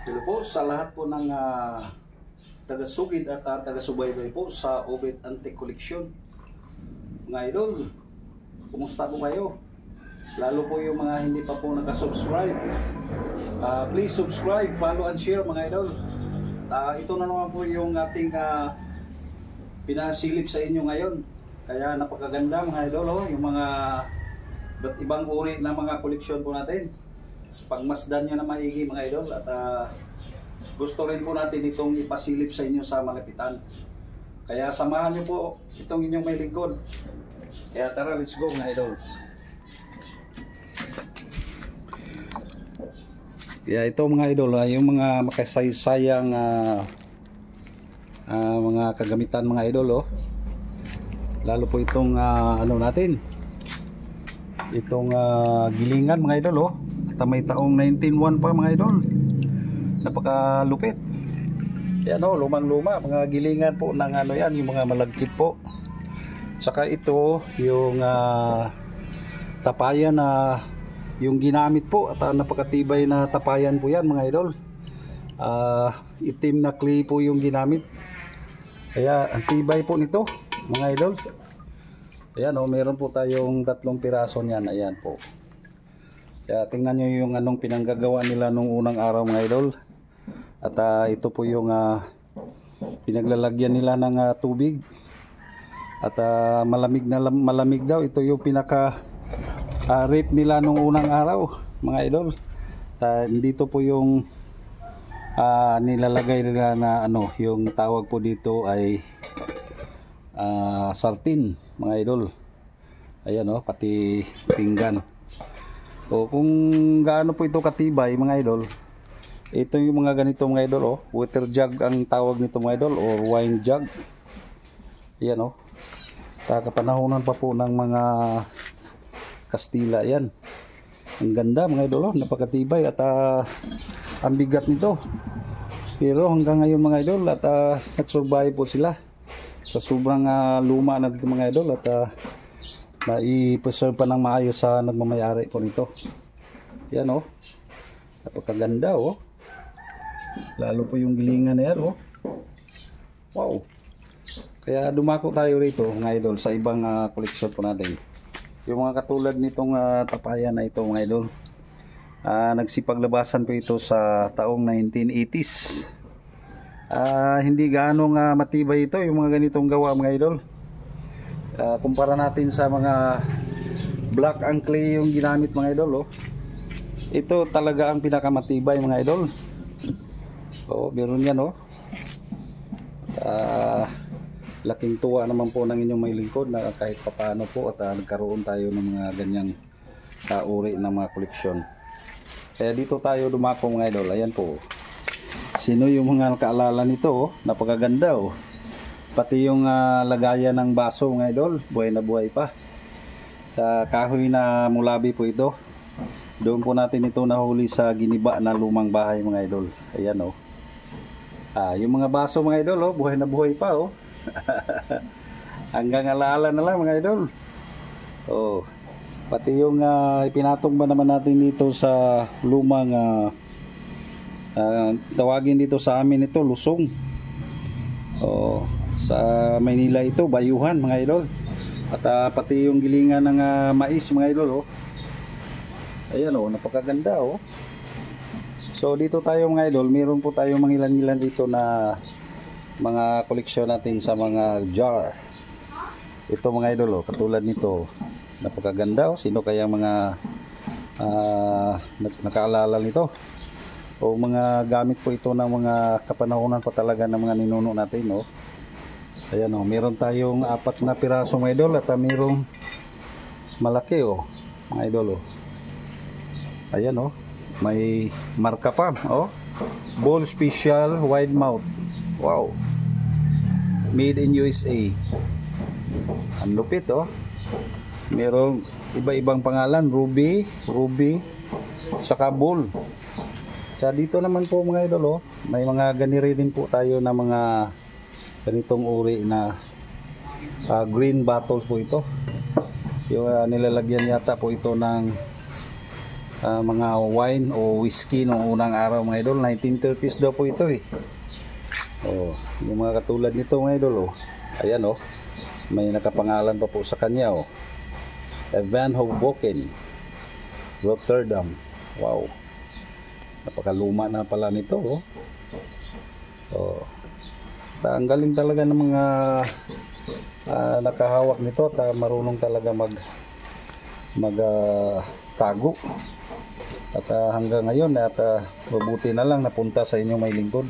Hello po sa lahat po ng taga-sugid at taga-subaybay po sa Obet Antique Collection. Mga idol, kumusta po kayo? Lalo po yung mga hindi pa po nakasubscribe. Please subscribe, follow and share mga idol. Ito na naman po yung ating pinasilip sa inyo ngayon. Kaya napakaganda mga idol, oh, yung mga ibang uri na mga koleksyon po natin. Pagmasdan nyo na maigi mga idol, at gusto rin po natin itong ipasilip sa inyo sa malapitan. Kaya samahan nyo po itong inyong may lingkod. Kaya tara, let's go mga idol. Kaya ito mga idol, yung mga makasaysayang mga kagamitan mga idol, oh. Lalo po itong ano natin, itong gilingan mga idol, oh. At may taong 1901 pa mga idol. Napakalupit. Yan, oh, lumang-luma, mga gilingan po ng ano yan, yung mga malagkit po. Saka ito yung tapayan na yung ginamit po, at napakatibay na tapayan po yan mga idol. Itim na clay po yung ginamit. Kaya ang tibay po nito mga idol. Ayan, oh, meron po tayong 3 piraso niyan. Ayan po. Kaya tingnan nyo yung anong pinanggagawa nila nung unang araw mga idol. At ito po yung pinaglalagyan nila ng tubig. At malamig na malamig daw. Ito yung pinaka rip nila nung unang araw mga idol. Dito po yung nilalagay nila na ano, yung tawag po dito ay sartin mga idol. Ayan, oh, pati pinggan. O kung gaano po ito katibay mga idol, ito yung mga ganito mga idol, oh, water jug ang tawag nito mga idol, or wine jug. Ayan, oh, kapanahonan pa po ng mga Kastila yan. Ang ganda mga idol, oh, napakatibay at ang bigat nito. Pero hanggang ngayon mga idol, at nagsurvive po sila sa sobrang luma na dito mga idol, at na-i-preserve pa ng maayos sa nagmamayari po nito. Yan, oh, napakaganda, oh. Lalo po yung gilingan na yan, oh. Wow. Kaya dumako tayo rito mga idol sa ibang koleksyon po natin. Yung mga katulad nitong tapayan na ito mga idol, nagsipaglabasan po ito sa taong 1980s. Hindi gaano matibay ito yung mga ganitong gawa mga idol. Kumpara natin sa mga black ang clay yung ginamit mga idol, oh. Ito talaga ang pinakamatibay mga idol. Oh, meron yan, oh. Laking tuwa naman po ng inyong may lingkod na kahit papaano po at nagkaroon tayo ng mga ganyang uri ng mga koleksyon. Kaya dito tayo dumako mga idol. Ayan po. Sino yung mga nakaalala nito, oh? Napakaganda, oh. Pati yung lagayan ng baso mga idol, buhay na buhay pa. Sa kahoy na mulabi po ito. Doon po natin ito nahuli sa giniba na lumang bahay mga idol. Ayan, oh. Yung mga baso mga idol, oh, buhay na buhay pa, oh. Hanggang alaala na lang mga idol. Oh. Pati yung ipinatong ba naman natin dito sa lumang tawagin dito sa amin ito lusong. Oh, sa Maynila ito bayuhan mga idol. At pati yung gilingan ng mais mga idol, oh. Ayan, oh, napakaganda, oh. So dito tayo mga idol, meron po tayo mangilan-ilan dito na mga koleksyon natin sa mga jar. Ito mga idol, oh, katulad nito, napakaganda, oh. Sino kaya mga nakaalala nito? O mga gamit po ito ng mga kapanahonan pa talaga ng mga ninuno natin, no? Ayan, oh, meron tayong 4 na piraso mga idol, at mayroong malaki, oh, mga idol, oh. Ayan, oh, may marka pa, oh. Ball Special Wide Mouth. Wow. Made in USA. Ang lupit, oh. Merong iba-ibang pangalan, Ruby, saka Bull. Sa dito naman po mga idol, oh, may mga ganiri din po tayo na mga ganitong uri na green bottles po ito. Yung nilalagyan yata po ito ng mga wine o whiskey noong unang araw mga idol. 1930s daw po ito eh. Oh, yung mga katulad nito mga idol, oh. Ayan, oh. May nakapangalan pa po sa kanya, oh. Van Hoboken, Rotterdam. Wow. Napakaluma na pala nito, oh. Oh. Ang galing talaga ng mga nakahawak nito at marunong talaga tago. At hanggang ngayon at mabuti na lang napunta sa inyong may lingkod.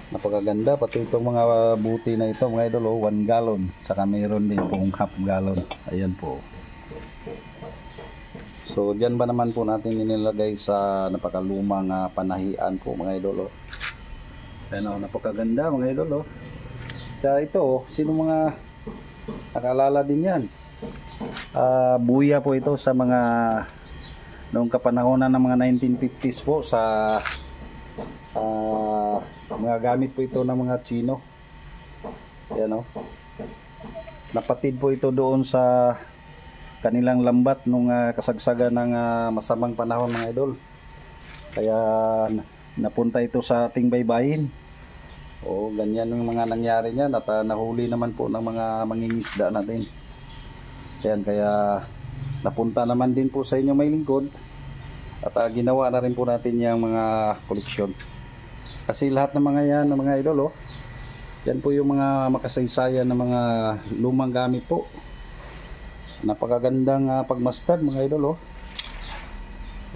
Napakaganda pati itong mga buti na ito mga idol, oh, 1 gallon. Saka mayroon din pong half gallon. Ayan po. So dyan ba naman po natin inilagay sa napakalumang panahian po mga idol, oh. Ayan, oh, napakaganda mga idol, oh. Kaya ito, oh, sino mga nakalala din yan? Buya po ito sa mga noong kapanahonan ng mga 1950s po sa mga gamit po ito ng mga Chino. Ayan, oh. Napatid po ito doon sa kanilang lambat nung kasagsagan ng masamang panahon mga idol. Kaya napunta ito sa ating baybayin. O ganyan yung mga nangyari niyan at nahuli naman po ng mga mangingisda natin. Ayan, kaya napunta naman din po sa inyo may lingkod at ginawa na rin po natin yung mga koleksyon. Kasi lahat ng mga yan ng mga idol, oh, yan po yung mga makasaysayan ng mga lumang gamit po. Napakagandang pagmastad mga idol, oh.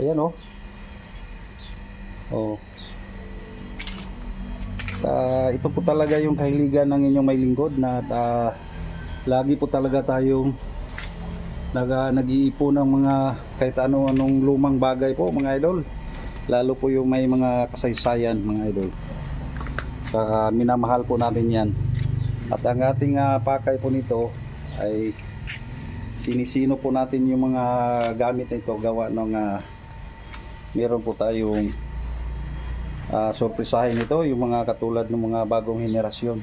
Ayan, oh. Oh. Ito po talaga yung kahiligan ng inyong may lingkod na lagi po talaga tayong nag-iipon ng mga kahit anong lumang bagay po mga idol, lalo po yung may mga kasaysayan mga idol. Saka minamahal po natin yan. At ang ating pakay po nito ay sinisino po natin yung mga gamit na ito gawa ng meron po tayong sorpresahin ito, yung mga katulad ng mga bagong henerasyon.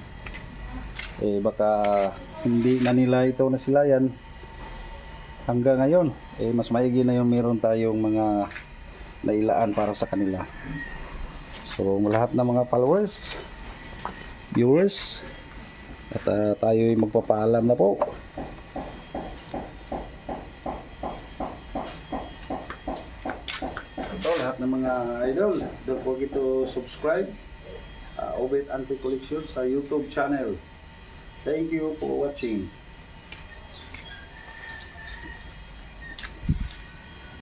Baka hindi na nila ito nasilayan hanggang ngayon. Mas maigi na yung meron tayong mga nailaan para sa kanila. So lahat ng mga followers, viewers, at tayo ay magpapaalam na po. Lahat ng mga idol, don't forget to subscribe Obed Antique Collection sa YouTube channel. Thank you for watching.